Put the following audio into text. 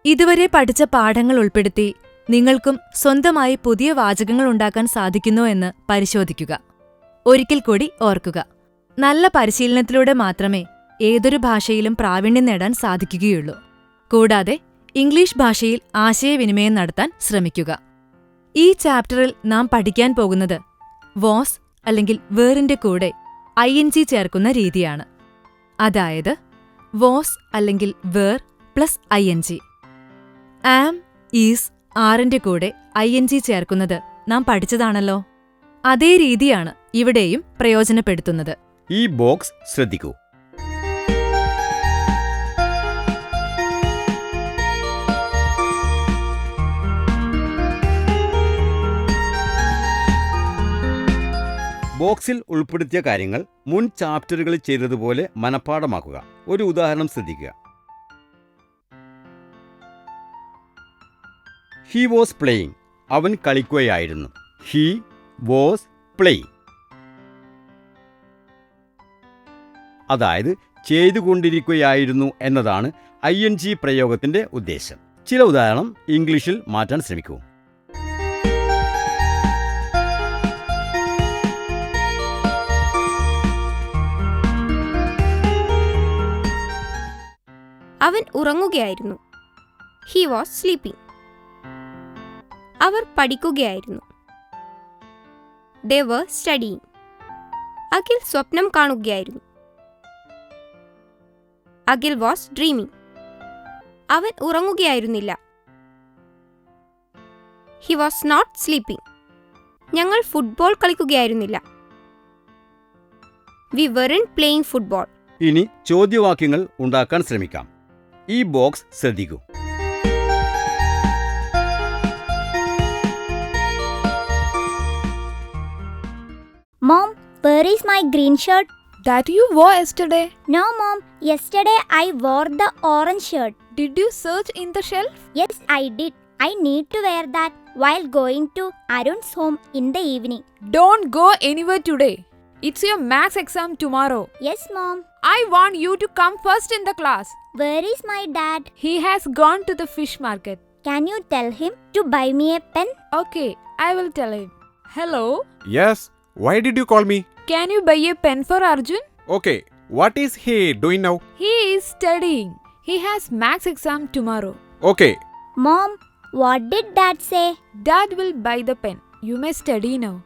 ഇതുവരെ പഠിച്ച പാഠങ്ങൾ ഉൾപ്പെടുത്തി നിങ്ങൾക്കും സ്വന്തമായി പുതിയ വാചകങ്ങൾ ഉണ്ടാക്കാൻ സാധിക്കുന്നോ എന്ന് പരിശോധിക്കുക. ഒരിക്കൽ കൂടി ഓർക്കുക, നല്ല പരിശീലനത്തിലൂടെ മാത്രമേ ഏതൊരു ഭാഷയിലും പ്രാവീണ്യം നേടാൻ സാധിക്കുകയുള്ളൂ. കൂടാതെ ഇംഗ്ലീഷ് ഭാഷയിൽ ആശയവിനിമയം നടത്താൻ ശ്രമിക്കുക. ഈ ചാപ്റ്ററിൽ നാം പഠിക്കാൻ പോകുന്നത് വാസ് അല്ലെങ്കിൽ വേറിന്റെ കൂടെ ING ചേർക്കുന്ന രീതിയാണ്. അതായത് വാസ് അല്ലെങ്കിൽ were plus ING. Am, is, ആറിന്റെ കൂടെ ING ചേർക്കുന്നത് നാം പഠിച്ചതാണല്ലോ. അതേ രീതിയാണ് ഇവിടെയും പ്രയോജനപ്പെടുത്തുന്നത്. ഈ ബോക്സ് ശ്രദ്ധിക്കൂ. ബോക്സിൽ ഉൾപ്പെടുത്തിയ കാര്യങ്ങൾ മുൻ ചാപ്റ്ററുകളിൽ ചെയ്തതുപോലെ മനഃപ്പാഠമാക്കുക. ഒരു ഉദാഹരണം ശ്രദ്ധിക്കുക. He was playing. അവൻ കളിക്കുകയായിരുന്നു. He was playing. അതായത് ചെയ്തുകൊണ്ടിരിക്കുകയായിരുന്നു എന്നതാണ് ING പ്രയോഗത്തിന്റെ ഉദ്ദേശം. ചില ഉദാഹരണം ഇംഗ്ലീഷിൽ മാറ്റാൻ ശ്രമിക്കൂ. അവൻ ഉറങ്ങുകയായിരുന്നു. He was sleeping. അവർ പഠിക്കുകയായിരുന്നു. They were studying. അഖിൽ സ്വപ്നം കാണുകയായിരുന്നു. Akhil was dreaming. അവൻ ഉറങ്ങുകയായിരുന്നില്ല. He was not sleeping. ഞങ്ങൾ ഫുട്ബോൾ കളിക്കുകയായിരുന്നില്ല. We weren't playing football. ഇനി ചോദ്യവാക്യങ്ങൾ ഉണ്ടാക്കാൻ ശ്രമിക്കാം. ഈ ബോക്സ് ശ്രദ്ധിക്കൂ. Mom, where is my green shirt? That you wore yesterday. No, Mom. Yesterday I wore the orange shirt. Did you search in the shelf? Yes, I did. I need to wear that while going to Arun's home in the evening. Don't go anywhere today. It's your maths exam tomorrow. Yes, Mom. I want you to come first in the class. Where is my dad? He has gone to the fish market. Can you tell him to buy me a pen? Okay, I will tell him. Hello? Yes, why did you call me? Can you buy a pen for Arjun? Okay, what is he doing now? He is studying. He has maths exam tomorrow. Okay. Mom, what did Dad say? Dad will buy the pen. You may study now.